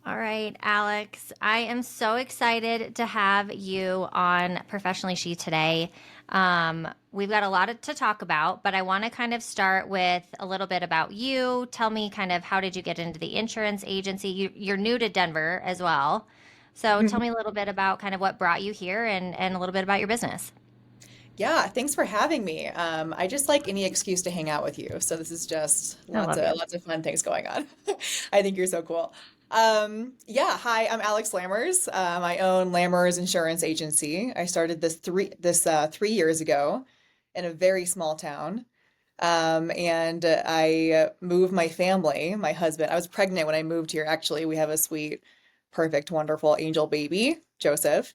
All right, Alex, I am so excited to have you on Professionally She today. We've got a lot to talk about, but I want to kind of start with a little bit about you. Tell me kind of how did you get into the insurance agency? You're new to Denver as well. So tell me a little bit about kind of what brought you here and a little bit about your business. Yeah, thanks for having me. I just like any excuse to hang out with you. So this is just I lots love of you. lots of fun things going on. I think you're so cool. Yeah, hi, I'm Alex Lammers. I own Lammers Insurance Agency. I started this 3 years ago in a very small town. And I moved my family, my husband. I was pregnant when I moved here, actually. We have a sweet, perfect, wonderful angel baby, Joseph.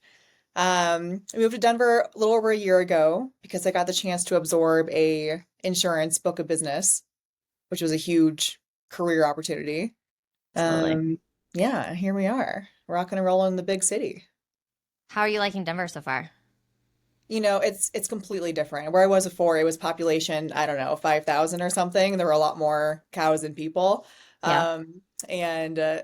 I moved to Denver a little over a year ago because I got the chance to absorb a insurance book of business, which was a huge career opportunity. Absolutely. Um, yeah, here we are, rocking and rolling in the big city. How are you liking Denver so far? It's completely different. Where I was before, it was population, I don't know, 5,000 or something. There were a lot more cows than people. Yeah. And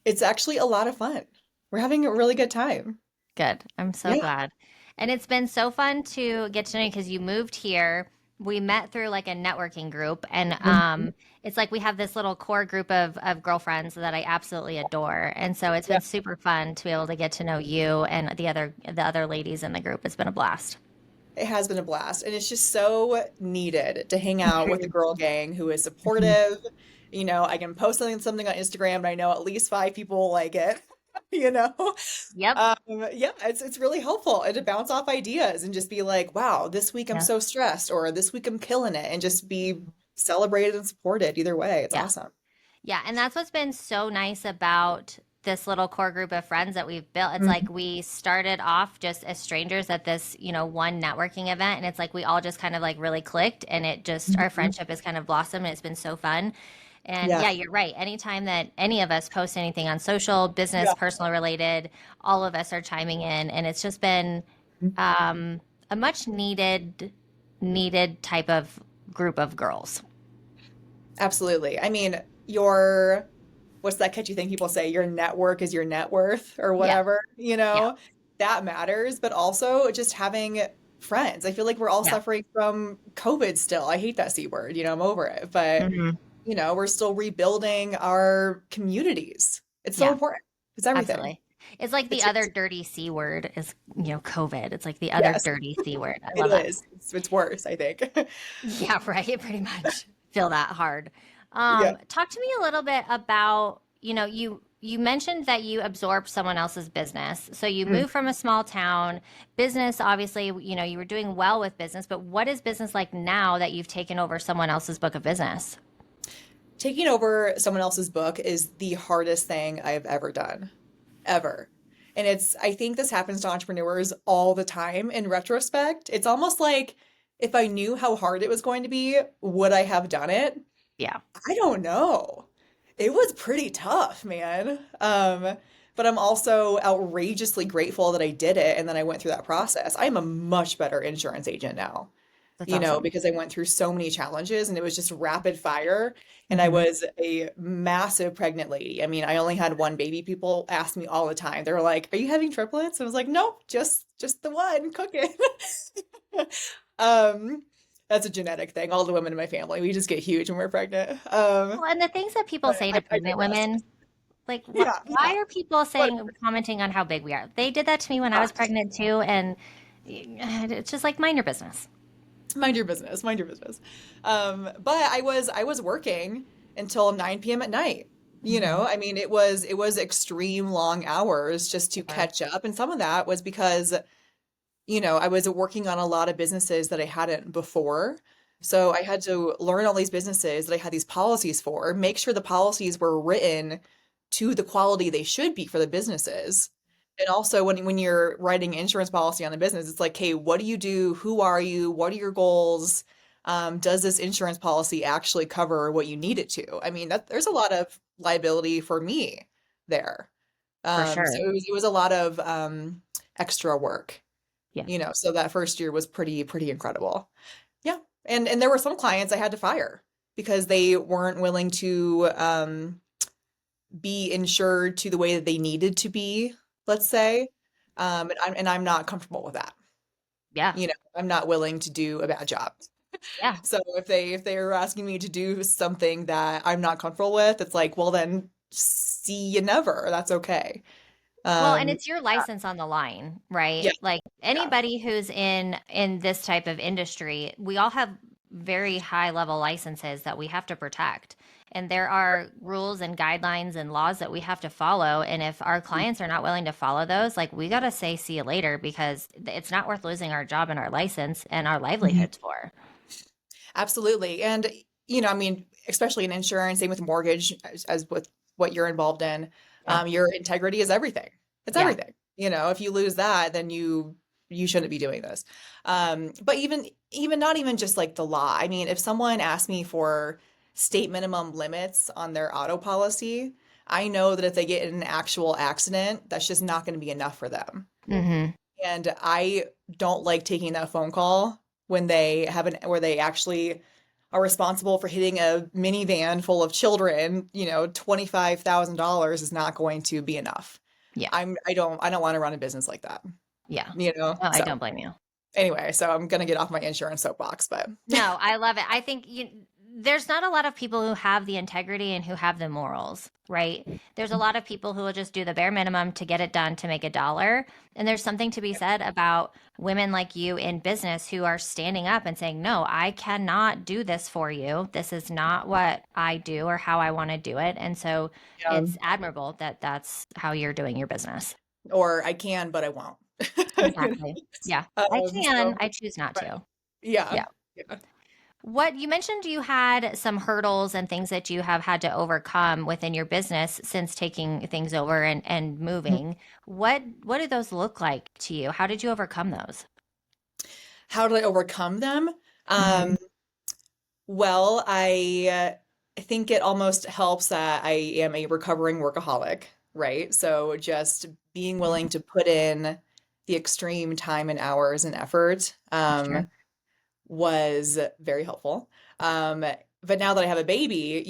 it's actually a lot of fun. We're having a really good time. Good. I'm so Yeah. glad. And it's been so fun to get to know you because you moved here. We met through like a networking group, and Mhm. it's like we have this little core group of girlfriends that I absolutely adore. And so it's been super fun to be able to get to know you and the other ladies in the group. It's been a blast. It has been a blast, and it's just so needed to hang out with a girl gang who is supportive. I can post something on Instagram, and I know at least five people will like it. You know, Yep. yeah, it's really helpful and to bounce off ideas and just be like, "Wow, this week I'm Yeah. so stressed," or "This week I'm killing it," and just be celebrated and supported. Either way, it's Yeah. awesome. Yeah, and that's what's been so nice about this little core group of friends that we've built. It's Mhm. like we started off just as strangers at this, one networking event, and it's like we all just kind of like really clicked, and it just our Mhm. friendship has kind of blossomed, and it's been so fun. And Yeah, yeah, you're right. Anytime that any of us post anything on social, business, yeah. personal related, all of us are chiming in, and it's just been um, a much needed type of group of girls. Absolutely. I mean, your what's that catchy thing people say? Your network is your net worth or Yeah, whatever, yeah, that matters, but also just having friends. I feel like we're all yeah. suffering from COVID still. I hate that C word, I'm over it, but Hmm. we're still rebuilding our communities. It's so Yeah. important. It's everything. Absolutely. It's like the other It's dirty C word is, COVID. It's like the other yes, dirty C word. I it love that. is. It's worse, I think. Yeah, right. Pretty much feel that hard. Yeah. Talk to me a little bit about, you mentioned that you absorbed someone else's business. So you Mm. moved from a small town. Business, obviously, you were doing well with business, but what is business like now that you've taken over someone else's book of business? Taking over someone else's book is the hardest thing I've ever done. Ever. And I think this happens to entrepreneurs all the time in retrospect. It's almost like if I knew how hard it was going to be, would I have done it? Yeah. I don't know. It was pretty tough, man. But I'm also outrageously grateful that I did it and then I went through that process. I'm a much better insurance agent now, That's awesome. because I went through so many challenges and it was just rapid fire. And I Hmm. was a massive pregnant lady. I mean, I only had one baby. People ask me all the time. They're like, "Are you having triplets?" I was like, "Nope, just the one cooking." Um, that's a genetic thing. All the women in my family, we just get huge when we're pregnant. Well, and the things that people But say to I pregnant digress. women, like, Yeah, why yeah. are people But commenting on how big we are? They did that to me when I yeah, was pregnant too, and it's just like mind your business. mind your business, mind your business. But I was working until 9 p.m. at night. Hmm. I mean, it was extreme long hours just to Sure. catch up, and some of that was because I was working on a lot of businesses that I hadn't before. So I had to learn all these businesses that I had these policies for, make sure the policies were written to the quality they should be for the businesses. And also when you're writing insurance policy on the business, it's like, hey, what do you do? Who are you? What are your goals? Does this insurance policy actually cover what you need it to? I mean, there's a lot of liability for me there. For So sure. it was a lot of extra work Yeah. so that first year was pretty incredible. Yeah. And there were some clients I had to fire because they weren't willing to be insured to the way that they needed to be, let's say. And I'm not comfortable with that. Yeah. I'm not willing to do a bad job. Yeah. So if they are asking me to do something that I'm not comfortable with, it's like, well then see you never. That's okay. Well, and Um, it's your license on the line, right? yeah, Like yeah. anybody who's in this type of industry, we all have very high level licenses that we have to protect. And there are rules and guidelines and laws that we have to follow. And if our clients are not willing to follow those, like we got to say see you later because it's not worth losing our job and our license and our Mhm. livelihoods for. Absolutely. And, I mean, especially in insurance, same with mortgage, as with what you're involved in, Yeah. your integrity is everything. It's Yeah. everything. If you lose that, then you shouldn't be doing this. But even not even just like the law. I mean, if someone asks me for state minimum limits on their auto policy, I know that if they get in an actual accident, that's just not going to be enough for them. Mm-hmm. And I don't like taking that phone call when where they actually are responsible for hitting a minivan full of children, $25,000 is not going to be enough. Yeah. I don't want to run a business like that, Yeah. you know? No, I So don't blame you. anyway, so I'm gonna get off my insurance soapbox, but No, I love it. I think there's not a lot of people who have the integrity and who have the morals, right? There's a lot of people who will just do the bare minimum to get it done to make a dollar. And there's something to be said about women like you in business who are standing up and saying, no, I cannot do this for you. This is not what I do or how I want to do it. And so yeah, it's admirable that that's how you're doing your business. or I can, but I won't. You know? Exactly. Yeah. I can. So I choose not right. to. Yeah. Yeah. Yeah. What you mentioned you had some hurdles and things that you have had to overcome within your business since taking things over and moving. What do those look like to you? How did you overcome those? How did I overcome them? Hmm. Um, Well, I think it almost helps that I am a recovering workaholic, right? So just being willing to put in the extreme time and hours and effort Sure. was very helpful. But now that I have a baby,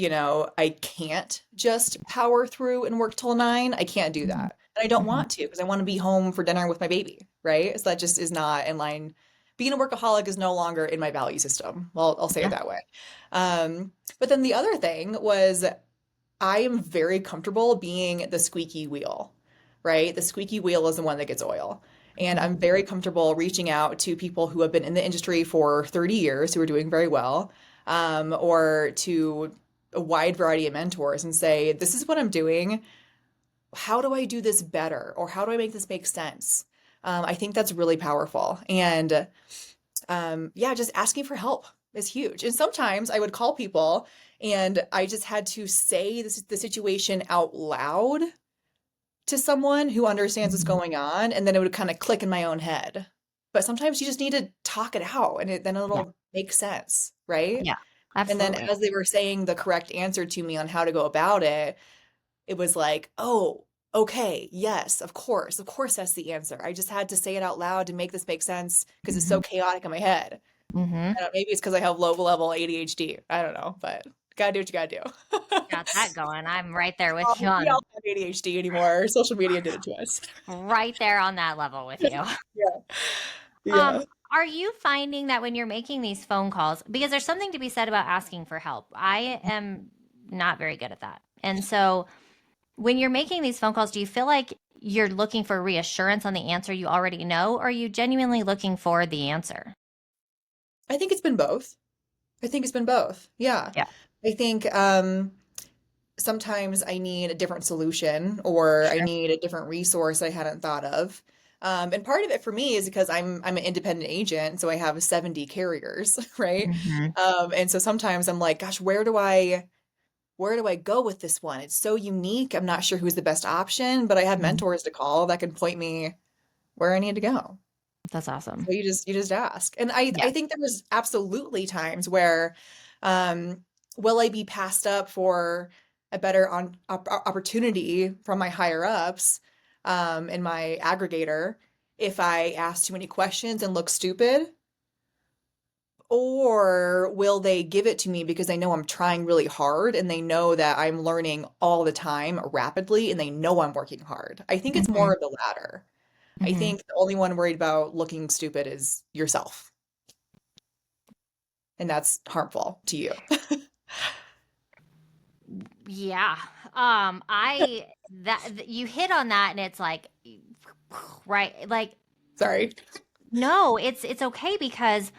I can't just power through and work till 9. I can't do Hmm. that. And I don't Hmm. want to because I want to be home for dinner with my baby, right? So that just is not in line. Being a workaholic is no longer in my value system. Well, I'll say it Yeah. that way. But then the other thing was I am very comfortable being the squeaky wheel, right? The squeaky wheel is the one that gets oil. And Hmm. I'm very comfortable reaching out to people who have been in the industry for 30 years who are doing very well, or to a wide variety of mentors and say, this is what I'm doing. How do I do this better? Or how do I make this make sense? I think that's really powerful. And yeah, just asking for help is huge. And sometimes I would call people and I just had to say the situation out loud to someone who understands what's Hmm. going on, and then it would kind of click in my own head. But sometimes you just need to talk it out, and then Yeah. it'll make sense, right? Yeah. And then Absolutely. as they were saying the correct answer to me on how to go about it, it was like, oh, okay, yes, of course that's the answer. I just had to say it out loud to make this make sense because it's Hmm. so chaotic in my head. Hmm. I don't, maybe it's because I have low level ADHD. I don't know, but gotta do what you gotta do. Got that going. I'm right there with you We all on have ADHD anymore. Social media did it to us. right there on that level with you. Yeah. Um, Yeah. are you finding that when you're making these phone calls, because there's something to be said about asking for help. I am not very good at that. And so when you're making these phone calls, do you feel like you're looking for reassurance on the answer you already know, or are you genuinely looking for the answer? I think it's been both. I think it's been both. Yeah. Yeah. I think sometimes I need a different solution or I Sure. need a different resource I hadn't thought of. And part of it for me is because I'm an independent agent, so I have 70 carriers, right? Hmm. And so sometimes I'm like, gosh, where do I go with this one? It's so unique. I'm not sure who's the best option, but I have Hmm. mentors to call that can point me where I need to go. That's awesome. So you just ask. And I Yeah. I think there was absolutely times where um will I be passed up for a better opportunity from my higher ups in my aggregator if I ask too many questions and look stupid? Or will they give it to me because they know I'm trying really hard and they know that I'm learning all the time rapidly and they know I'm working hard? I think it's Hmm. more of the latter. I Hmm. think the only one worried about looking stupid is yourself, and that's harmful to you. Yeah. I you hit on that and it's like right, like Sorry. no, it's okay because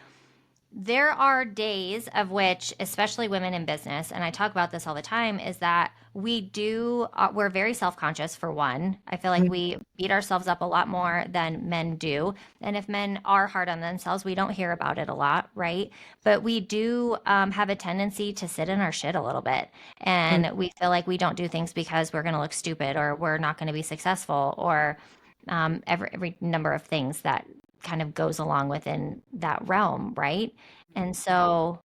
there are days of which, especially women in business, and I talk about this all the time, is that we're very self conscious for one. I feel like Mhm. we beat ourselves up a lot more than men do. And if men are hard on themselves, we don't hear about it a lot, right? But we do have a tendency to sit in our shit a little bit. And we feel like we don't do things because we're going to look stupid or we're not going to be successful or every number of things that kind of goes along within that realm, right? And so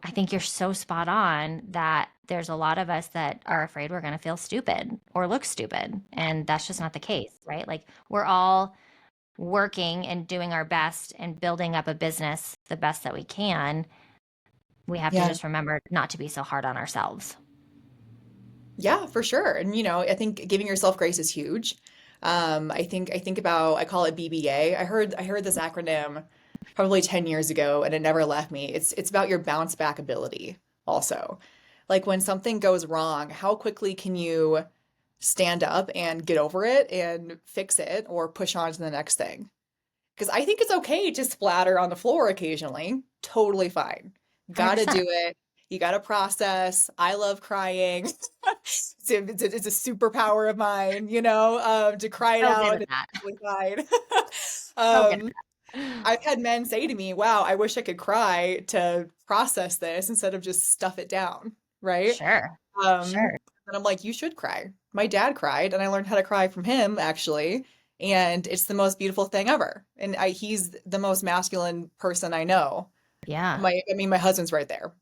I think you're so spot on that there's a lot of us that are afraid we're going to feel stupid or look stupid. And that's just not the case, right? Like we're all working and doing our best and building up a business the best that we can. We have to Yeah. just remember not to be so hard on ourselves. Yeah, for sure. And I think giving yourself grace is huge. I think about I call it BBA. I heard this acronym probably 10 years ago and it never left me. It's about your bounce back ability also. Like when something goes wrong, how quickly can you stand up and get over it and fix it or push on to the next thing? Because I think it's okay to splatter on the floor occasionally. Totally fine. Gotta 100%. do it. You gotta process. I love crying. It's a superpower of mine, to cry it So good out. at It's that. totally fine. So good Um, at that. I've had men say to me, "Wow, I wish I could cry to process this instead of just stuff it down." Right? Sure. Sure. And I'm like, "You should cry." My dad cried, and I learned how to cry from him actually, and it's the most beautiful thing ever. And he's the most masculine person I know. Yeah. My husband's right there,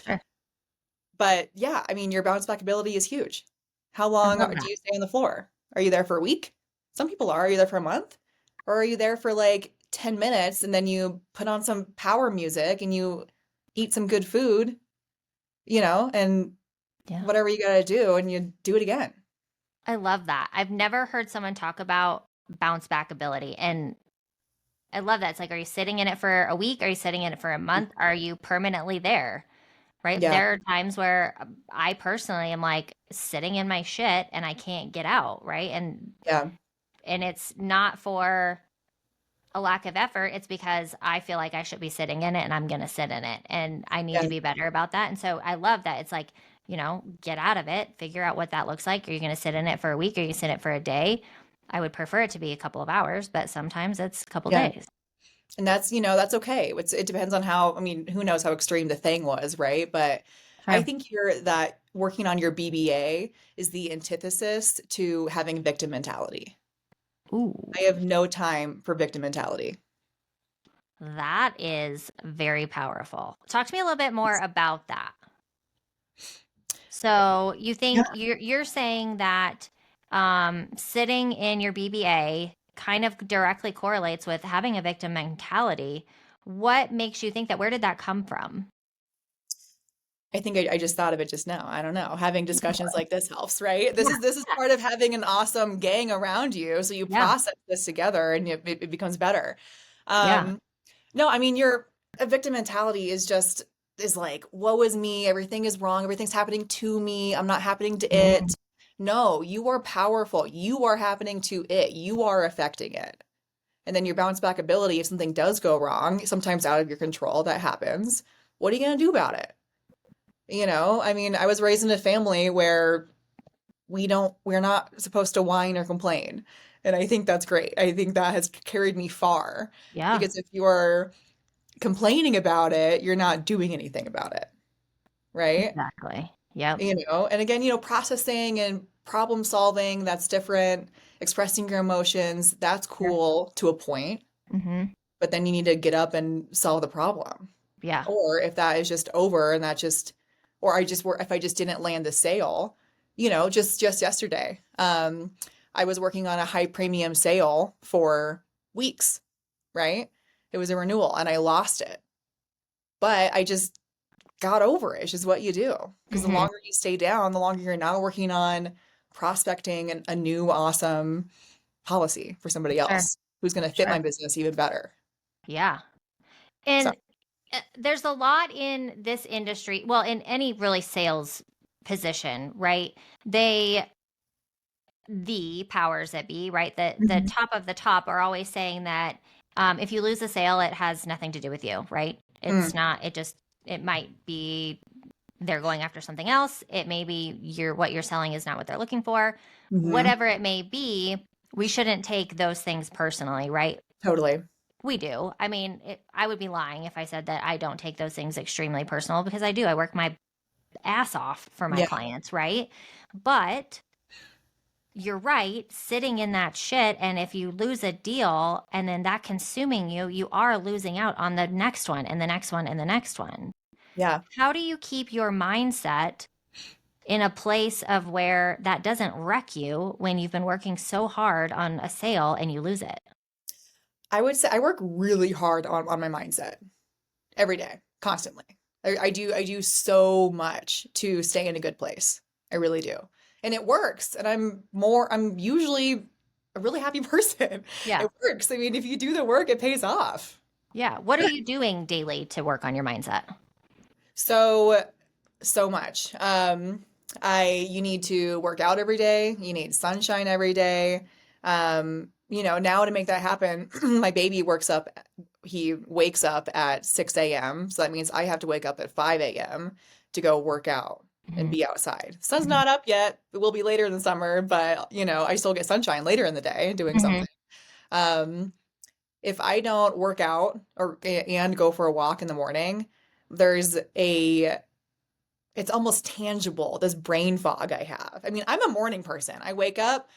Sure. but yeah, I mean, your bounce back ability is huge. How I long love do that. you stay on the floor? Are you there for a week? Some people are. Are you there for a month? Or are you there for like 10 minutes and then you put on some power music and you eat some good food, and Yeah. whatever you gotta do and you do it again. I love that. I've never heard someone talk about bounce back ability. And I love that. It's like, are you sitting in it for a week? Are you sitting in it for a month? Are you permanently there? Right. Yeah, There are times where I personally am like sitting in my shit and I can't get out. Right. yeah, And it's not for a lack of effort. It's because I feel like I should be sitting in it and I'm going to sit in it. And I need yeah, to be better about that. And so I love that. It's like, get out of it, figure out what that looks like. Are you going to sit in it for a week? Or you sit in it for a day? I would prefer it to be a couple of hours, but sometimes it's a couple yeah. days. And that's okay. It depends on how, I mean, who knows how extreme the thing was, right? But I Sure. think here that working on your BBA is the antithesis to having victim mentality. Ooh, I have no time for victim mentality. that is very powerful. Talk to me a little bit more about that. So you Yeah. think you're saying that sitting in your BBA kind of directly correlates with having a victim mentality. What makes you think that? Where did that come from? I think I just thought of it just now. I don't know. Having discussions like this helps, right? This Yeah, is this is part of having an awesome gang around you, so you yeah, process this together and it becomes better. yeah. Um, no, I mean your a victim mentality is like, woe is me, everything is wrong, everything's happening to me, I'm not happening to Mm, it. No, you are powerful. You are happening to it. You are affecting it. And then your bounce back ability, if something does go wrong, sometimes out of your control, that happens. What are you going to do about it? I mean, I was raised in a family where we're not supposed to whine or complain. And I think that's great. I think that has carried me far yeah, because if you're complaining about it, you're not doing anything about it, right? exactly. Yep. And again, processing and problem solving, that's different. Expressing your emotions, that's Sure. cool to a point, Mm-hmm. but then you need to get up and solve the problem. Yeah. Or if that is just over and that just, or if I just didn't land the sale, just yesterday, I was working on a high premium sale for weeks, right? It was a renewal and I lost it. But I just got over it. It's just what you do. Because the Hmm. longer you stay down, the longer you're now working on prospecting a new awesome policy for somebody Sure. else who's going to fit Sure. my business even better. Yeah. So, And there's a lot in this industry, well, in any really sales position, right? The powers that be, right? The mhm, top of the top are always saying that if you lose a sale, it has nothing to do with you, right? It's mm, not, it might be they're going after something else. It may be what you're selling is not what they're looking for. mhm, Whatever it may be, we shouldn't take those things personally, right? totally. We do. I mean, I would be lying if I said that I don't take those things extremely personal because I do. I work my ass off for my Yeah. clients, right? But you're right, sitting in that shit. And if you lose a deal and then that consuming you, you are losing out on the next one and the next one and the next one. Yeah. How do you keep your mindset in a place of where that doesn't wreck you when you've been working so hard on a sale and you lose it? I would say I work really hard on my mindset every day, constantly. I do so much to stay in a good place. I really do. And it works. And I'm usually a really happy person. Yeah. It works. I mean, if you do the work, it pays off. Yeah. What are you doing daily to work on your mindset? So, so much. You need to work out every day. You need sunshine every day. Now to make that happen, my baby he wakes up at 6 a.m. So that means I have to wake up at 5 a.m. to go work out and Mhm. be outside. Sun's Mhm. not up yet. It will be later in the summer, but I still get sunshine later in the day doing Mhm. something. Um, if I don't work out and go for a walk in the morning, there's a it's almost tangible, this brain fog I have. I mean, I'm a morning person. I wake up,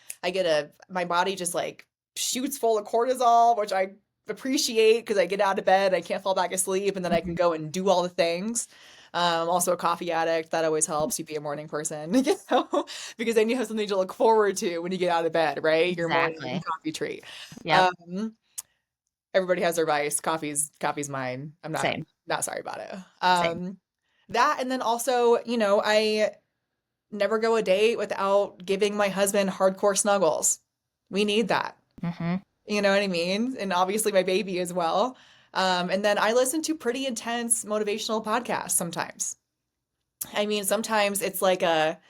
my body just like shoots full of cortisol, which I appreciate because I get out of bed, I can't fall back asleep, and then I can Mhm. go and do all the things. Also a coffee addict. That always helps you be a morning person, because then you have something to look forward to when you get out of bed, right? Your morning Exactly. coffee treat. Yep. Um, Everybody has their vice. Coffee's mine. I'm not Same. not sorry about it. Same. That and then also, I never go a date without giving my husband hardcore snuggles. We need that. Hmm. You know what I mean? And obviously my baby as well. And then I listen to pretty intense motivational podcasts sometimes. I mean, sometimes it's like a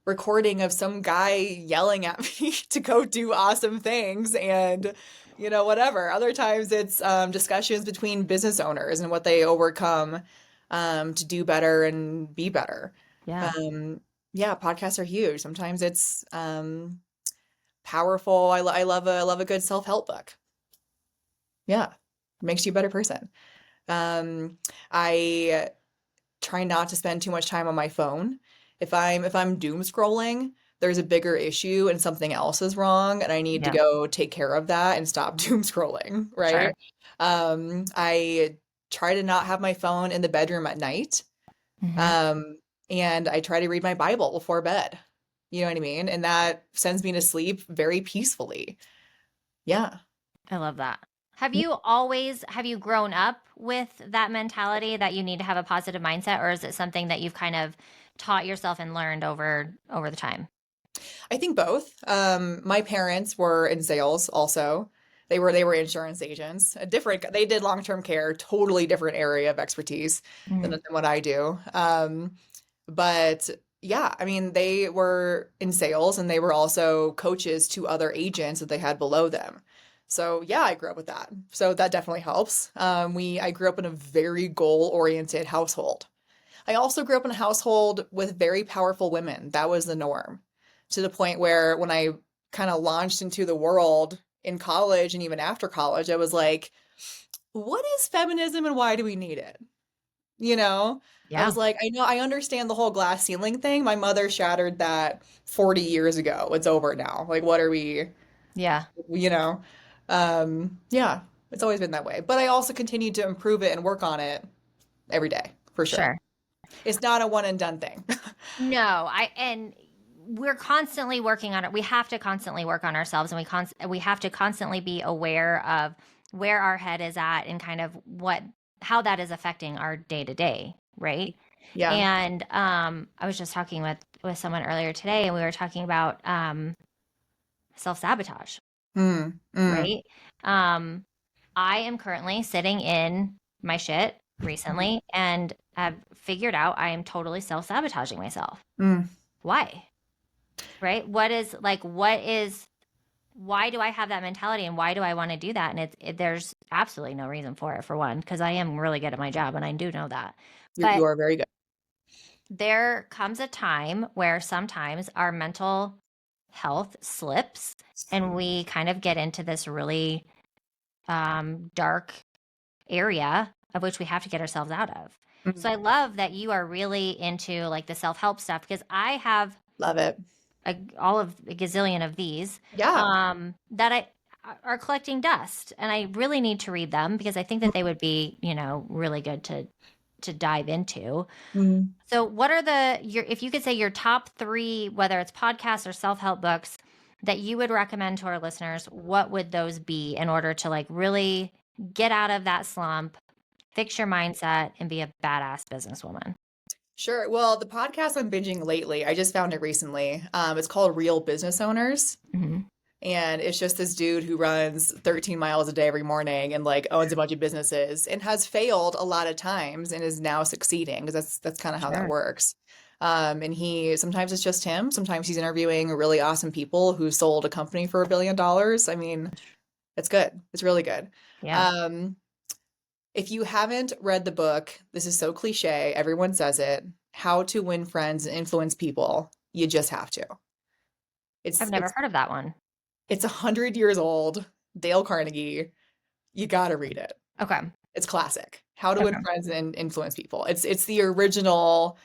recording of some guy yelling at me to go do awesome things and whatever. Other times it's discussions between business owners and what they overcome to do better and be better. Yeah. Um, yeah, podcasts are huge. Sometimes it's powerful. I love a good self-help book. Yeah, it makes you a better person. Um, I try not to spend too much time on my phone. If I'm doom scrolling, there's a bigger issue and something else is wrong, and I need to Yeah. go take care of that and stop doom scrolling, Sure. right? I try to not have my phone in the bedroom at night. Hmm. Um, and I try to read my Bible before bed. You know what I mean? And that sends me to sleep very peacefully. Yeah. I love that. Yeah. Have you grown up with that mentality that you need to have a positive mindset, or is it something that you've kind of taught yourself and learned over the time? I think both. My parents were in sales also. They were insurance agents. They did long-term care, totally different area of expertise than, Mhm. than what I do. But yeah, I mean, they were in sales and they were also coaches to other agents that they had below them. So yeah, I grew up with that. So that definitely helps. I grew up in a very goal-oriented household. I also grew up in a household with very powerful women. That was the norm. To the point where when I kind of launched into the world in college and even after college, I was like, what is feminism and why do we need it? You know, I Yeah. was like, I understand the whole glass ceiling thing. My mother shattered that 40 years ago. It's over now. Like, what are we, Yeah. you know? Yeah, it's always been that way. But I also continue to improve it and work on it every day, for sure. Sure. It's not a one and done thing. No, and we're constantly working on it. We have to constantly work on ourselves and we have to constantly be aware of where our head is at and kind of how that is affecting our day to day, right? Yeah. And I was just talking with someone earlier today, and we were talking about self-sabotage, Mm, mm, right? Um, I am currently sitting in my shit mm, recently and have figured out I am totally self-sabotaging myself. mm. Why? Right? Why do I have that mentality and why do I want to do that? And there's absolutely no reason for it, for one, because I am really good at my job and I do know that. You But are very good. there comes a time where sometimes our mental health slips and we kind of get into this really dark area of which we have to get ourselves out of. So Mm. I love that you are really into like the self-help stuff because I have Love it. all of a gazillion of these Yeah. that I are collecting dust, and I really need to read them because I think that they would be, really good to dive into. Mm. So, what are if you could say your top three, whether it's podcasts or self-help books that you would recommend to our listeners, what would those be in order to like really get out of that slump, fix your mindset, and be a badass businesswoman? Sure. Well, the podcast I'm binging lately, I just found it recently. It's called Real Business Owners. Hmm. And it's just this dude who runs 13 miles a day every morning and like owns a bunch of businesses and has failed a lot of times and is now succeeding because that's kind of how that Sure. works. And he sometimes it's just him. Sometimes he's interviewing really awesome people who sold a company for $1 billion. I mean, it's good. It's really good. Yeah. Um, if you haven't read the book, this is so cliche, everyone says it, How to Win Friends and Influence People, you just have to. I've It's never it's heard of that one. it's 100 years old. Dale Carnegie. You gotta read it. Okay. It's classic. How to Win Okay. Friends and Influence People. It's the original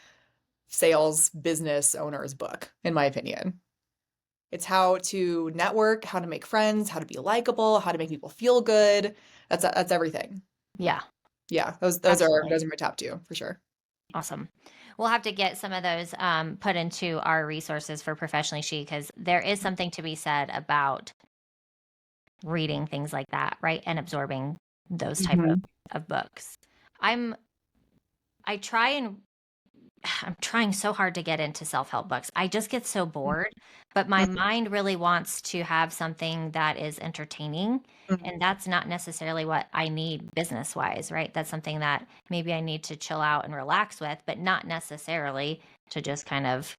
sales business owner's book, in my opinion. It's how to network, how to make friends, how to be likable, how to make people feel good. That's everything. Yeah. Yeah, those are Absolutely. those are my top two for sure. Awesome. We'll have to get some of those put into our resources for Professionally She because there is something to be said about reading things like that, right? And absorbing those type Mhm. of books. I'm I try and I'm trying so hard to get into self-help books. I just get so bored, but my mind really wants to have something that is entertaining, Mhm. and that's not necessarily what I need business-wise, right? That's something that maybe I need to chill out and relax with, but not necessarily to just kind of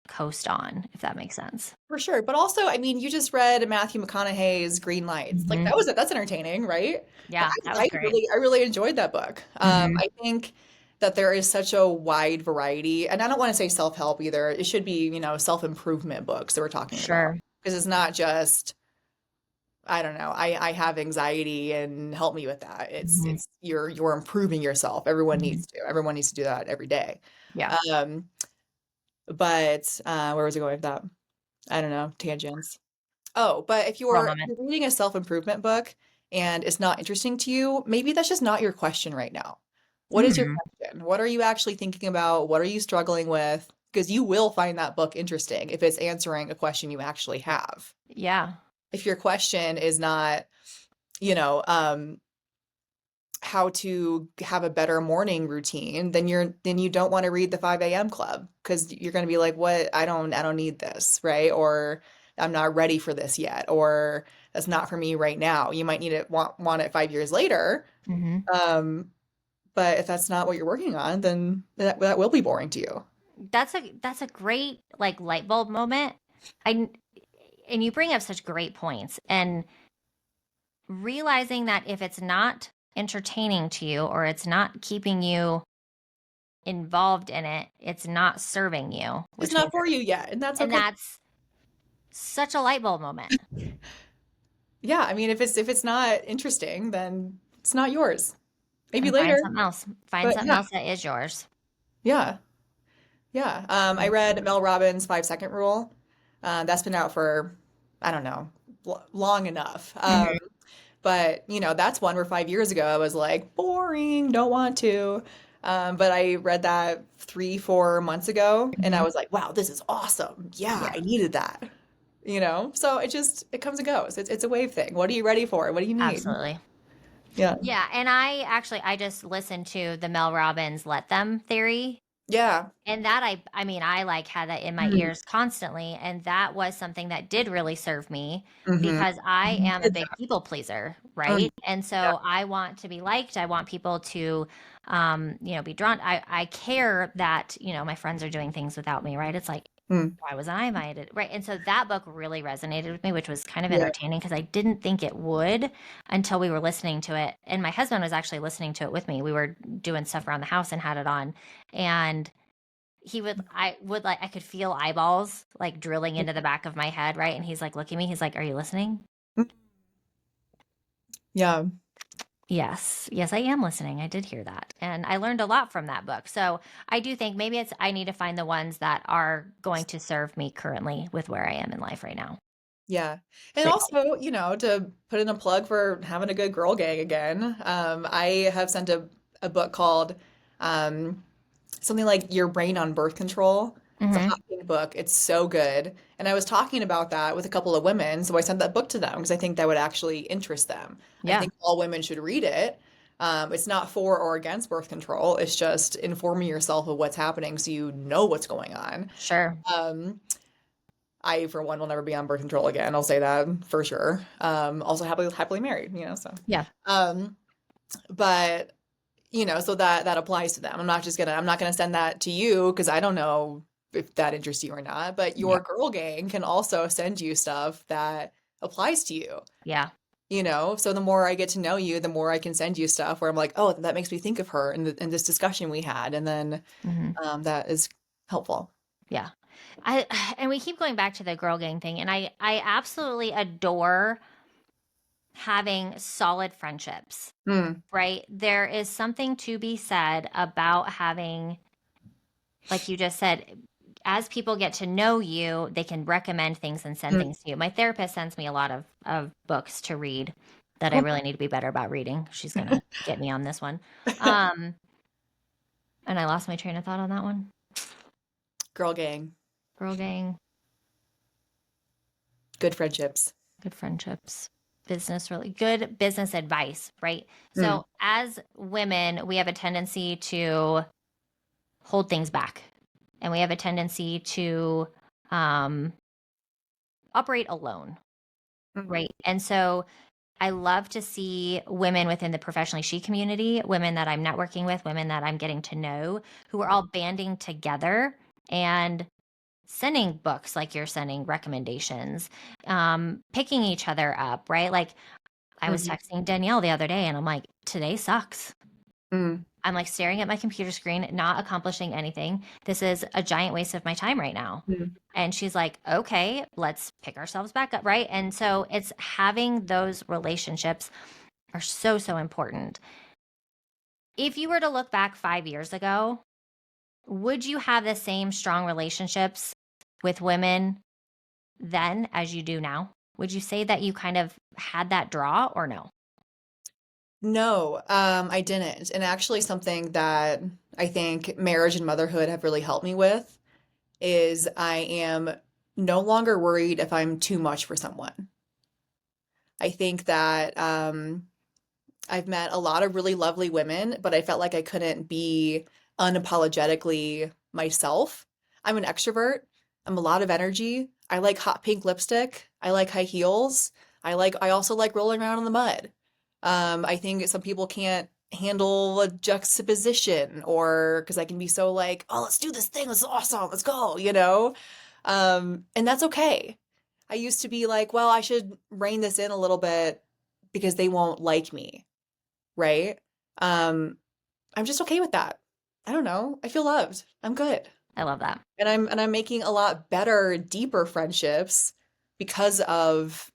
coast on, if that makes sense. For sure. But also, I mean, you just read Matthew McConaughey's Green Lights. Like Mhm. that's entertaining, right? Like, Yeah, that was I great. really enjoyed that book. Mhm. I think that there is such a wide variety, and I don't want to say self-help either. It should be, self-improvement books that we're talking about. Sure. Because it's not just, I don't know, I have anxiety and help me with that. It's Mhm. it's you're improving yourself. Everyone Mhm. needs to. Everyone needs to do that every day. Yeah. Um, but where was I going with that? I don't know, tangents. Oh, but if Wrong you're moment. reading a self-improvement book and it's not interesting to you, maybe that's just not your question right now. What is your Mhm. question? What are you actually thinking about? What are you struggling with? Because you will find that book interesting if it's answering a question you actually have. Yeah. If your question is not, you know, um, how to have a better morning routine, then you don't want to read the 5 a.m. club because you're going to be like, what? I don't need this, right? Or I'm not ready for this yet, or that's not for me right now. You might need it want it 5 years later. Mhm. Um, but if that's not what you're working on, then that will be boring to you. That's a great like light bulb moment. I and you bring up such great points and realizing that if it's not entertaining to you or it's not keeping you involved in it, it's not serving you, It's which not means for you yet, and that's and okay. that's such a light bulb moment. Yeah, I mean, if it's not interesting, then it's not yours. Maybe And find later, something else. Find but something yeah, else that is yours. yeah. Yeah, I read Mel Robbins' 5 Second Rule. That's been out for, I don't know, long enough. Mhm. But that's one where 5 years ago I was like, boring, don't want to. But I read that 3, 4 months ago, and I Mhm. was like, wow, this is awesome. Yeah, Yeah, I needed that. So it comes and goes. It's a wave thing. What are you ready for? What do you need? absolutely. Yeah. Yeah, and I just listened to the Mel Robbins "Let Them" theory. Yeah. And that I mean, I, like, had that in my Mm. ears constantly, and that was something that did really serve me Mhm. because I am a Did big that. people pleaser, Mm. right? And Yeah. so I want to be liked. I want people to, be drawn. I care that, my friends are doing things without me, right? It's like, Mm. why was I invited? Right. And so that book really resonated with me, which was kind of Yeah. entertaining because I didn't think it would until we were listening to it. And my husband was actually listening to it with me. We were doing stuff around the house and had it on. And I could feel eyeballs like drilling into the back of my head, right? And he's like, look at me. He's like, are you listening? Mm. Yeah. Yes. Yes, I am listening. I did hear that. And I learned a lot from that book. So I do think maybe I need to find the ones that are going to serve me currently with where I am in life right now. Yeah. And Great. also, to put in a plug for having a good girl gang again, I have sent a book called um, something like Your Brain on Birth Control. It's a Mm-hmm. hot pink book. It's so good. And I was talking about that with a couple of women, so I sent that book to them because I think that would actually interest them. I Yeah, think all women should read it. It's not for or against birth control. It's just informing yourself of what's happening so you know what's going on. sure. Um, I, for one, will never be on birth control again. I'll say that for sure. Also happily married, so. Yeah. Um, but so that applies to them. I'm not gonna send that to you because I don't know if that interests you or not. But Yeah. your girl gang can also send you stuff that applies to you. Yeah. So the more I get to know you, the more I can send you stuff where I'm like, oh, that makes me think of her in this discussion we had, and then Hmm. that is helpful. Yeah. I and we keep going back to the girl gang thing, and I absolutely adore having solid friendships. Mm, Right? There is something to be said about having, like you just said, as people get to know you, they can recommend things and send mm. things to you. My therapist sends me a lot of books to read that I Cool. really need to be better about reading. She's gonna get me on this one. Um, and I lost my train of thought on that one. Girl gang, Girl gang, good friendships. good friendships, business, really good business advice, right? Mm, So as women, we have a tendency to hold things back, and we have a tendency to um, operate alone, mm, right? And so I love to see women within the professionally she community, women that I'm networking with, women that I'm getting to know, who are all banding together and sending books like you're sending recommendations, picking each other up, right? Like I was mhm, texting Danielle the other day and I'm like, today sucks. mm, I'm like staring at my computer screen, not accomplishing anything. This is a giant waste of my time right now. mm. And she's like, okay, let's pick ourselves back up. Right. And so it's having those relationships are so, so important. If you were to look back 5 years ago, would you have the same strong relationships with women then as you do now? Would you say that you kind of had that draw or no? No, I didn't. And actually, something that I think marriage and motherhood have really helped me with is I am no longer worried if I'm too much for someone. I think that I've met a lot of really lovely women, but I felt like I couldn't be unapologetically myself. I'm an extrovert. I'm a lot of energy. I like hot pink lipstick. I like high heels. I also like rolling around in the mud. I think some people can't handle a juxtaposition or because I can be so like, oh, let's do this thing. This is awesome. Let's go. And that's okay. I used to be like, well, I should rein this in a little bit because they won't like me, right? Um, I'm just okay with that. I don't know. I feel loved. I'm good. I love that. And I'm making a lot better, deeper friendships because of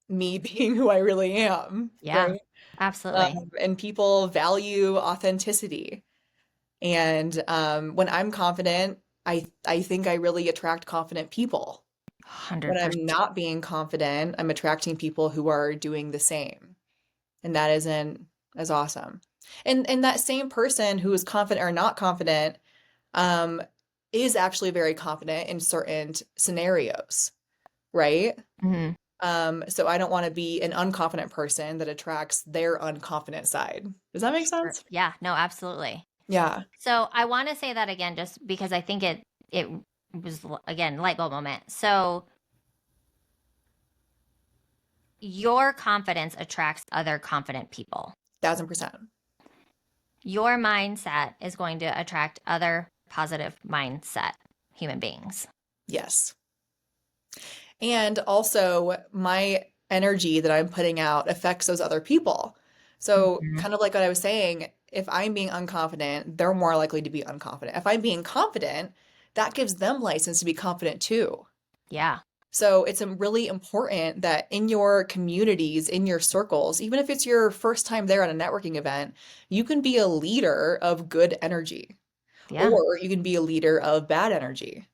me being who I really am, Yeah, right? absolutely. And people value authenticity. And when I'm confident, I think I really attract confident people. When I'm 100%. not being confident, I'm attracting people who are doing the same. And that isn't as awesome. And that same person who is confident or not confident um, is actually very confident in certain scenarios, right? Mhm. So I don't want to be an unconfident person that attracts their unconfident side. Does that make Sure. sense? Yeah, no, absolutely. Yeah. So I want to say that again, just because I think it was again light bulb moment. So your confidence attracts other confident people. 1000%. Your mindset is going to attract other positive mindset human beings. Yes. And also, my energy that I'm putting out affects those other people. So, Mhm. kind of like what I was saying, if I'm being unconfident, they're more likely to be unconfident. If I'm being confident, that gives them license to be confident too. Yeah. So, it's really important that in your communities, in your circles, even if it's your first time there at a networking event, you can be a leader of good energy, Yeah. or you can be a leader of bad energy.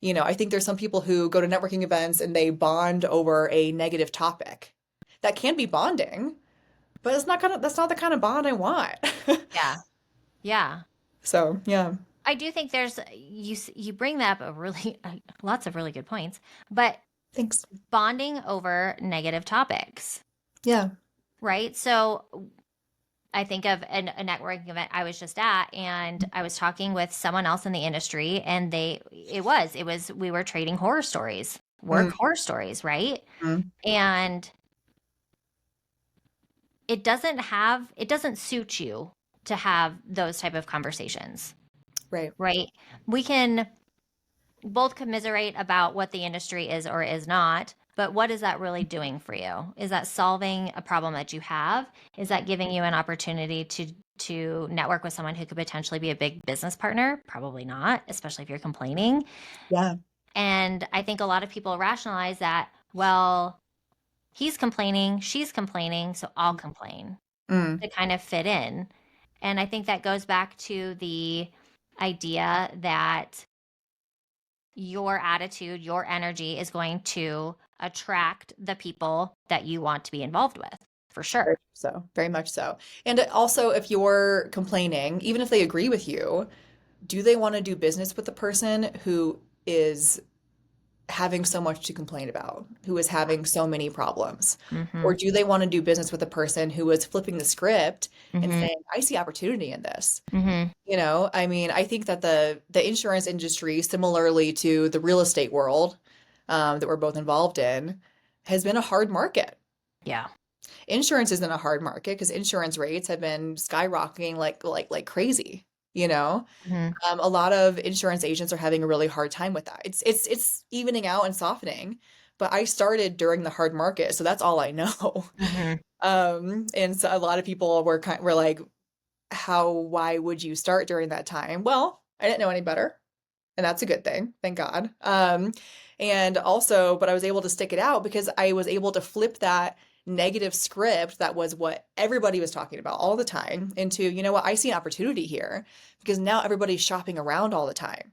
I think there's some people who go to networking events and they bond over a negative topic. That can be bonding, but that's not the kind of bond I want. Yeah. Yeah. So, yeah. I do think there's you bring that up a really lots of really good points, but Thanks. bonding over negative topics, Yeah. right? So I think of a networking event I was just at, and I was talking with someone else in the industry, and we were trading horror stories, work horror stories, right? Mm-hmm. And it doesn't suit you to have those type of conversations, Right. right? We can both commiserate about what the industry is or is not, but what is that really doing for you? Is that solving a problem that you have? Is that giving you an opportunity to network with someone who could potentially be a big business partner? Probably not, especially if you're complaining. Yeah. And I think a lot of people rationalize that, well, he's complaining, she's complaining, so I'll complain Mm. to kind of fit in. And I think that goes back to the idea that your attitude, your energy is going to attract the people that you want to be involved with, for Very sure. much so. Very much so. And also, if you're complaining, even if they agree with you, do they want to do business with the person who is having so much to complain about, who is having so many problems? Mm-hmm. Or do they want to do business with a person who is flipping the script and Mm-hmm. saying, I see opportunity in this? Mm-hmm. I mean, I think that the insurance industry, similarly to the real estate world, that we're both involved in, has been a hard market. Yeah. Insurance isn't a hard market because insurance rates have been skyrocketing like crazy, you know? Mm-hmm. A lot of insurance agents are having a really hard time with that. It's evening out and softening, but I started during the hard market, so that's all I know. Mm-hmm. And so a lot of people were like, why would you start during that time? Well, I didn't know any better, and that's a good thing, thank God. And also, but I was able to stick it out because I was able to flip that negative script that was what everybody was talking about all the time into, you know what, I see an opportunity here because now everybody's shopping around all the time.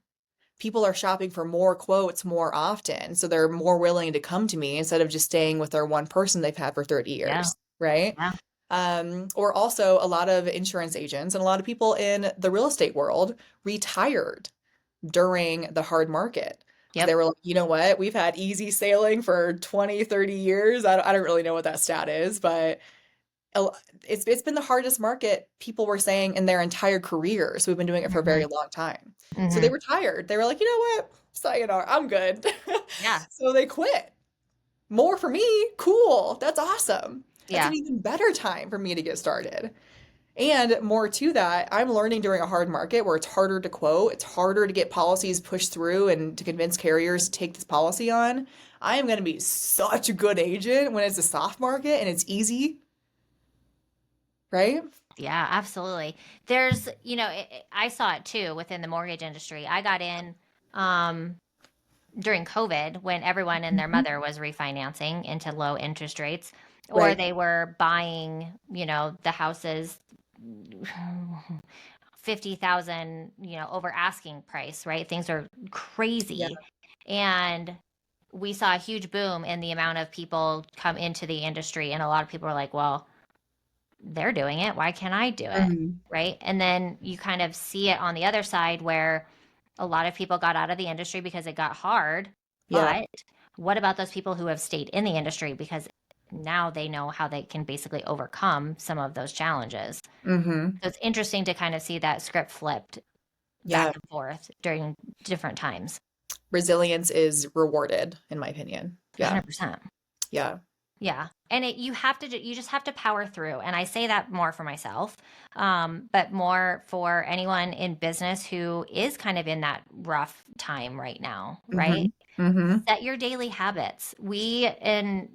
People are shopping for more quotes more often, so they're more willing to come to me instead of just staying with their one person they've had for 30 Yeah. years, right? Yeah. Or also a lot of insurance agents and a lot of people in the real estate world retired during the hard market because they Yep. were like, you know what, we've had easy sailing for 20, 30 years. I don't really know what that stat is, but it's been the hardest market people were saying in their entire career. So we've been doing it for a Mm-hmm. very long time. So they Mm-hmm. retired. They were like, you know what? Sayonara, I'm good. Yeah. So they quit. More for me. Cool. That's awesome. That's an Yeah. even better time for me to get started. And more to that, I'm learning during a hard market where it's harder to quote, it's harder to get policies pushed through and to convince carriers to take this policy on. I am going to be such a good agent when it's a soft market and it's easy, right? Yeah, absolutely. There's, I saw it too within the mortgage industry. I got in um, during COVID when everyone and their Mhm. mother was refinancing into low interest rates, or Right. they were buying, the houses 50,000, over asking price, right? Things are Yeah. crazy. And we saw a huge boom in the amount of people come into the industry. And a lot of people were like, well, they're doing it. Why can't I do it? Mhm. Right. And then you kind of see it on the other side where a lot of people got out of the industry because it got hard, Yeah. but what about those people who have stayed in the industry because now they know how they can basically overcome some of those challenges. Mm-hmm. So it's interesting to kind of see that script flipped back Yeah. and forth during different times. Resilience is rewarded, in my opinion. Yeah. 100%. Yeah. Yeah. And you just have to power through. And I say that more for myself, but more for anyone in business who is kind of in that rough time right now, Mm-hmm. right? Mm-hmm. Set your daily habits. I'm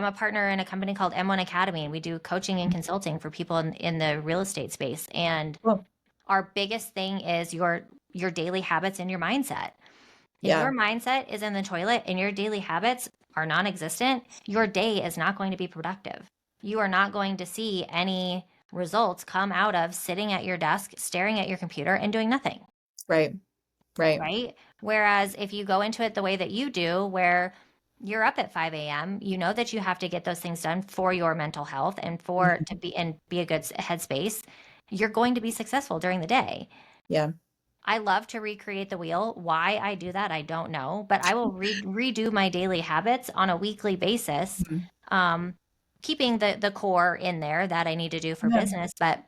a partner in a company called M1 Academy, and we do coaching and consulting for people in the real estate space. And Cool. our biggest thing is your daily habits and your mindset. If Yeah. your mindset is in the toilet and your daily habits are non-existent, your day is not going to be productive. You are not going to see any results come out of sitting at your desk, staring at your computer and doing nothing, Right. Right. right? Whereas if you go into it the way that you do, where you're up at 5 a.m., you know that you have to get those things done for your mental health and for Mhm. to be a good headspace, you're going to be successful during the day. Yeah. I love to recreate the wheel. Why I do that, I don't know, but I will redo my daily habits on a weekly basis, Mhm. um, keeping the core in there that I need to do for Yeah. business. But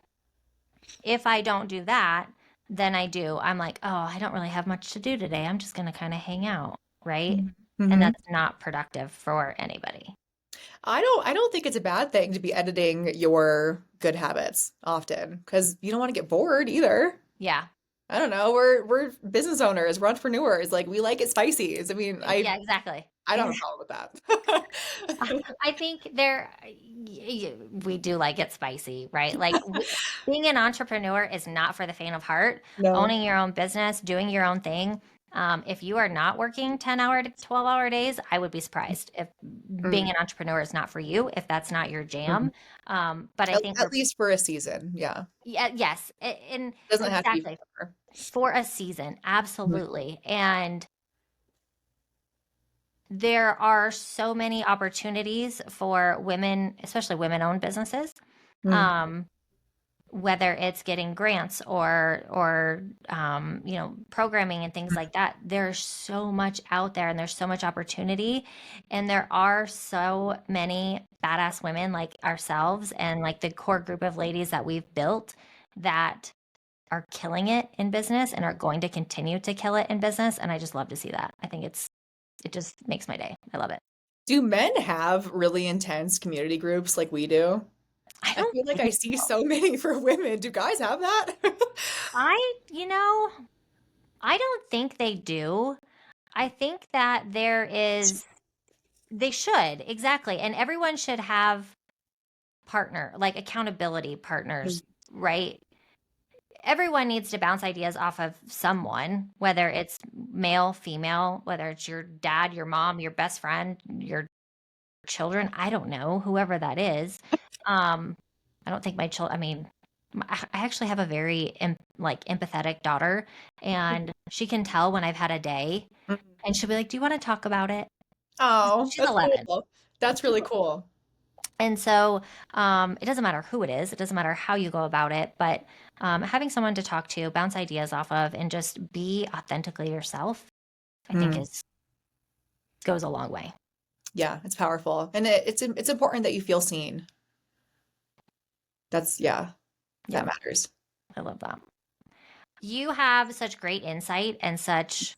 if I don't do that, then I'm like, oh, I don't really have much to do today. I'm just going to kind of hang out, right? And Mm-hmm. that's not productive for anybody. I don't think it's a bad thing to be editing your good habits often because you don't want to get bored either. Yeah. I don't know. We're business owners, we're entrepreneurs. Like we like it spicy. I mean, Yeah, exactly. I don't have a problem with that. I think we do like it spicy, right? Like being an entrepreneur is not for the faint of heart. No. Owning your own business, doing your own thing. If you are not working 10-hour to 12-hour days, I would be surprised if being Mm, an entrepreneur is not for you, if that's not your mhm. jam. But I think At least for a season. Yeah. yeah, yes, and Doesn't have to be exactly forever. for a season, Mhm. absolutely. And there are so many opportunities for women, especially women-owned businesses. Mm, Um, whether it's getting grants or programming and things like that, there's so much out there and there's so much opportunity, and there are so many badass women like ourselves and like the core group of ladies that we've built that are killing it in business and are going to continue to kill it in business, and I just love to see that. I think it just makes my day. I love it. Do men have really intense community groups like we do? I I don't feel like I think see so. so many for women. Do guys have that? I, you know, I don't think they do. I think that they should, exactly. And everyone should have like accountability partners, right? Everyone needs to bounce ideas off of someone, whether it's male, female, whether it's your dad, your mom, your best friend, your children. I don't know, whoever that is. Um, I don't think my children, I mean, I actually have a very empathetic daughter, and she can tell when I've had a day, and she'll be like, "Do you want to talk about it?" Oh, She's that's 11. cool. That's really cool. And so it doesn't matter who it is, it doesn't matter how you go about it, but having someone to talk to, bounce ideas off of, and just be authentically yourself, I think Mm, is goes a long way. yeah, it's powerful. And it's important that you feel seen. Yeah, that Yeah, matters. I love that. You have such great insight and such,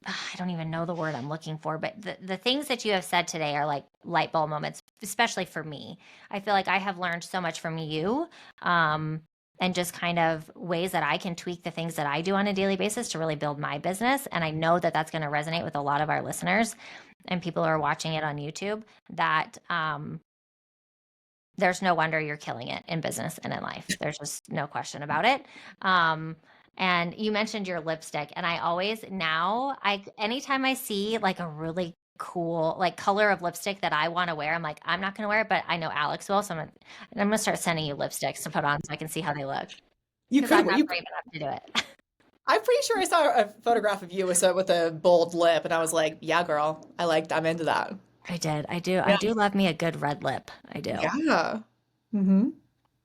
I don't even know the word I'm looking for, but the things that you have said today are like light bulb moments, especially for me. I feel like I have learned so much from you, and just kind of ways that I can tweak the things that I do on a daily basis to really build my business. And I know that that's going to resonate with a lot of our listeners and people who are watching it on YouTube, that there's no wonder you're killing it in business and in life. There's just no question about it. Um, and you mentioned your lipstick, and I always now anytime I see like a really cool like color of lipstick that I want to wear, I'm like, I'm not going to wear it, but I know Alex will, so I'm gonna start sending you lipsticks to put on so I can see how they look You because could I'm not you brave enough to do it. I'm pretty sure I saw a photograph of you with a bold lip and I was like, yeah, girl, I'm into that. I did. I do. I Yeah. do love me a good red lip. I do. Yeah. Hmm.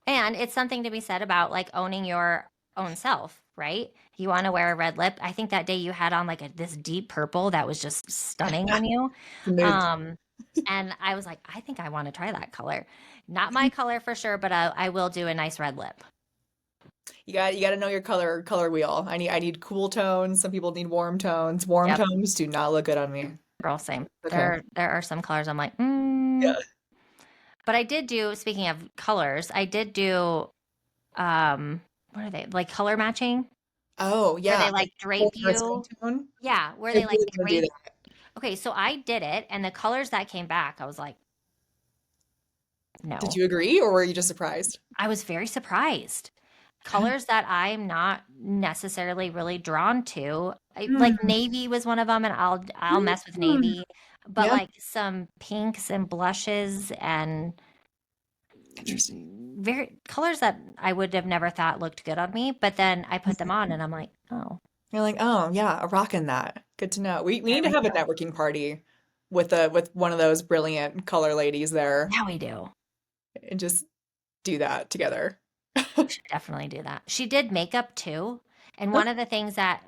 And it's something to be said about like owning your own self, right? You want to wear a red lip. I think that day you had on like this deep purple that was just stunning on you. Mood. Um, and I was like, I think I want to try that color. Not my color for sure, but I will do a nice red lip. You got to know your color wheel. I need cool tones. Some people need warm tones. Warm Yep, tones do not look good on me. girl, same. Okay. There are some colors I'm like, Yeah. But I did do, speaking of colors, I did do what are they? Like color matching, Oh, where yeah. they like Like full drape for a skin you. tone. Yeah, where I they like really want to do drape. that. Okay, so I did it, and the colors that came back, I was like, Did no. you agree or were you just surprised? I was very surprised. Colors that I'm not necessarily really drawn to. Like Hmm. navy was one of them, and I'll mess with Hmm. navy, but Yeah. like some pinks and blushes and Interesting. very colors that I would have never thought looked good on me, but then I put them on and I'm like, oh, You're like, oh yeah, rocking that. Good to know. We there need to we have a go. networking party with one of those brilliant color ladies there Now we do. and just do that together. We should definitely do that. She did makeup too. And one of the things that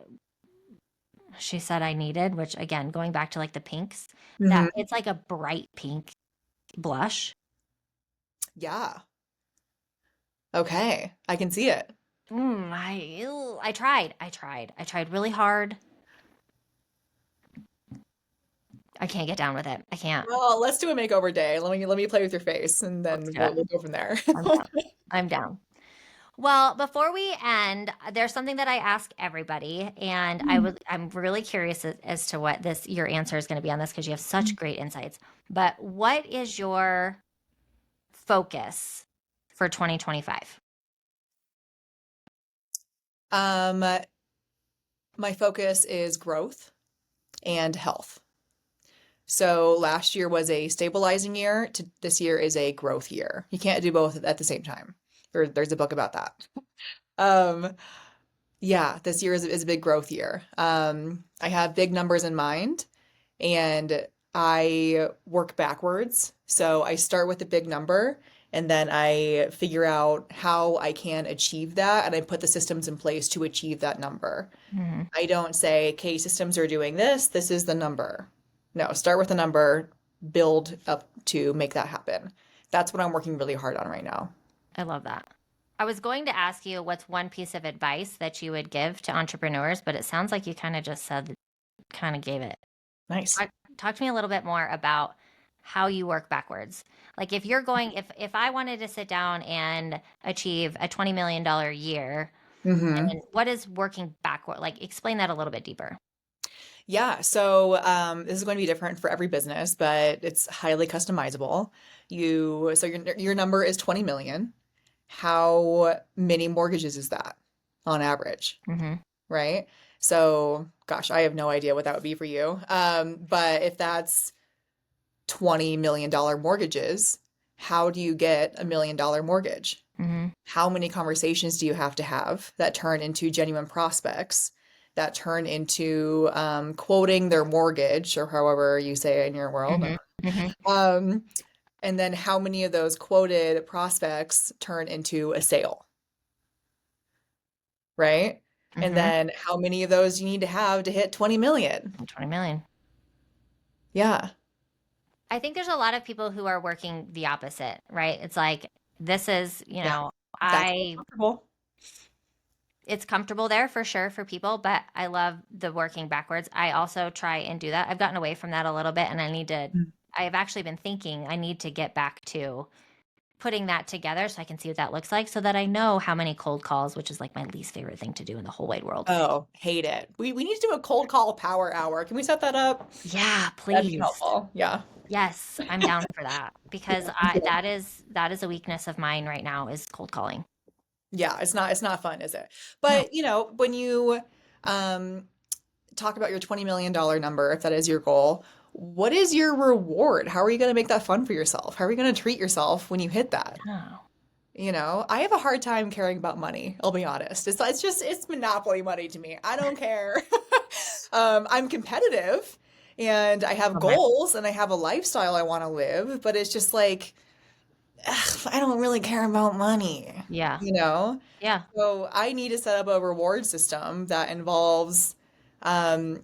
she said I needed, which again, going back to like the pinks, that Hmm. it's like a bright pink blush. Yeah. Okay. I can see it. I tried. I tried really hard. I can't get down with it. I can't. Well, let's do a makeover day. Let me play with your face and Let's then do we'll, it. we'll go from there. I'm down. I'm down. Well, before we end, there's something that I ask everybody, and I'm really curious as to what this your answer is going to be on this because you have such great insights. But what is your focus for 2025? Um, my focus is growth and health. So last year was a stabilizing year. This year is a growth year. You can't do both at the same time. There's a book about that. Um, yeah, this year is a big growth year. I have big numbers in mind and I work backwards. So I start with a big number and then I figure out how I can achieve that and I put the systems in place to achieve that number. Hmm. I don't say, okay, systems are doing this, this is the number. No, start with the number, build up to make that happen. That's what I'm working really hard on right now. I love that. I was going to ask you what's one piece of advice that you would give to entrepreneurs, but it sounds like you kind of just said, kind of gave it. Nice. Talk to me a little bit more about how you work backwards. Like if you're going, if I wanted to sit down and achieve a $20 million year, Hmm. and what is working backward? Like explain that a little bit deeper. Yeah, so this is going to be different for every business, but it's highly customizable. So your number is 20 million. How many mortgages is that on average, Mm-hmm. right? So, gosh, I have no idea what that would be for you. But if that's $20 million mortgages, how do you get $1 million mortgage? Mm-hmm. How many conversations do you have to have that turn into genuine prospects, that turn into quoting their mortgage, or however you say it in your world? Mm-hmm. Mm-hmm. Um, and then how many of those quoted prospects turn into a sale, right? And Mm-hmm. then how many of those you need to have to hit 20 million? 20 million. Yeah. I think there's a lot of people who are working the opposite, right? It's like this is, Yeah. That's I comfortable. it's comfortable there for sure for people, but I love the working backwards. I also try and do that. I've gotten away from that a little bit and I have actually been thinking I need to get back to putting that together so I can see what that looks like so that I know how many cold calls, which is like my least favorite thing to do in the whole wide world. Oh, hate it. We need to do a cold call power hour. Can we set that up? Yeah, That'd be please. helpful. Yeah. Yes, I'm down for that because Yeah. that is a weakness of mine right now is cold calling. Yeah, it's not fun, is it? No. But, when you um talk about your $20 million number, if that is your goal, what is your reward? How are you going to make that fun for yourself? How are you going to treat yourself when you hit that? No. I have a hard time caring about money. I'll be honest. It's monopoly money to me. I don't care. I'm competitive and I have Okay. goals and I have a lifestyle I want to live, but it's just like "Ugh, I don't really care about money, Yeah. you know? Yeah. So I need to set up a reward system that involves um,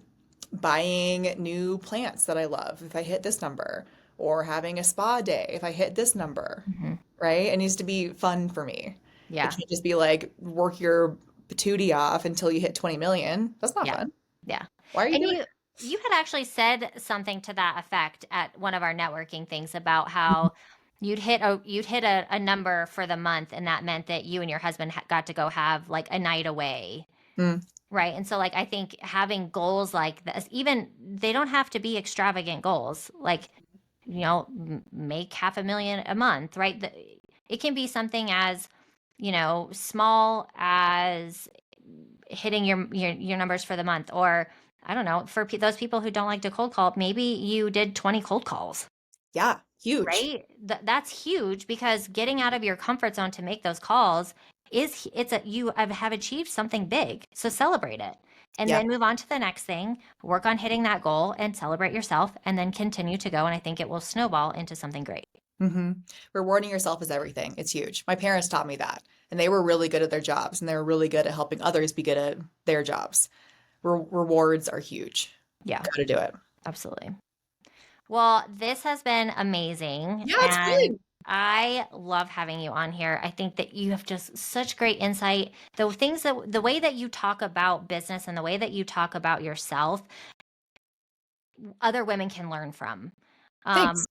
buying new plants that I love if I hit this number, or having a spa day if I hit this number, Hmm. right? It needs to be fun for me. It Yeah. can't just be like work your patootie off until you hit 20 million. That's not Yeah. fun. Yeah. Why are you And doing you had actually said something to that effect at one of our networking things about it? how you'd hit a number for the month, and that meant that you and your husband got to go have like a night away. Mm, Right. And so, like, I think having goals like this, even they don't have to be extravagant goals, like, make 500,000 a month, right? It can be something as, small as hitting your numbers for the month, or I don't know, for those people who don't like to cold call, maybe you did 20 cold calls. yeah, huge. Right? That's huge because getting out of your comfort zone to make those calls you have achieved something big. So celebrate it. And Yeah. then move on to the next thing, work on hitting that goal and celebrate yourself and then continue to go. And I think it will snowball into something great. Hmm. Rewarding yourself is everything. It's huge. My parents taught me that, and they were really good at their jobs, and they were really good at helping others be good at their jobs. Rewards are huge. Yeah, Got to do it. absolutely. Well, this has been amazing. Yeah, it's And good. I love having you on here. I think that you have just such great insight. The way that you talk about business and the way that you talk about yourself, other women can learn from. Um, Thanks.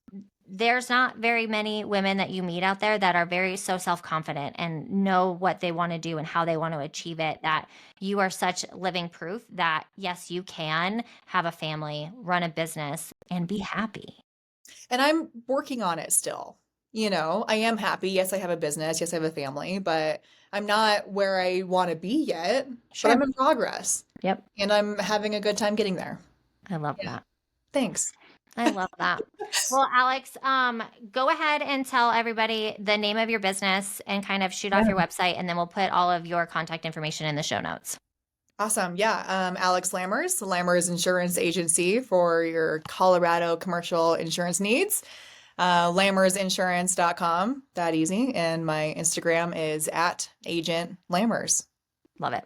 there's not very many women that you meet out there that are very so self-confident and know what they want to do and how they want to achieve it, that you are such living proof that yes, you can have a family, run a business, and be happy. And I'm working on it still. I am happy. Yes, I have a business. Yes, I have a family, but I'm not where I want to be yet, but Sure. I'm in progress Yep. and I'm having a good time getting there. I love Yeah. that. Thanks. I love that. Well, Alex, go ahead and tell everybody the name of your business and kind of shoot off Yeah. your website, and then we'll put all of your contact information in the show notes. Awesome. Yeah. Alex Lammers, the Lammers Insurance Agency for your Colorado commercial insurance needs. Lammersinsurance.com. That easy. And my Instagram is at Agent Lammers. Love it.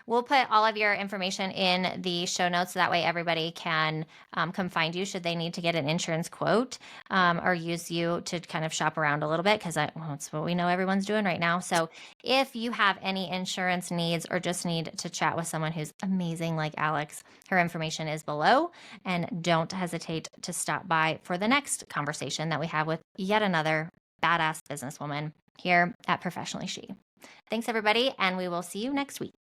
We'll put all of your information in the show notes so that way everybody can come find you should they need to get an insurance quote or use you to kind of shop around a little bit because that's what we know everyone's doing right now. So if you have any insurance needs or just need to chat with someone who's amazing like Alex, her information is below. And don't hesitate to stop by for the next conversation that we have with yet another badass businesswoman here at Professionally She. Thanks, everybody, and we will see you next week.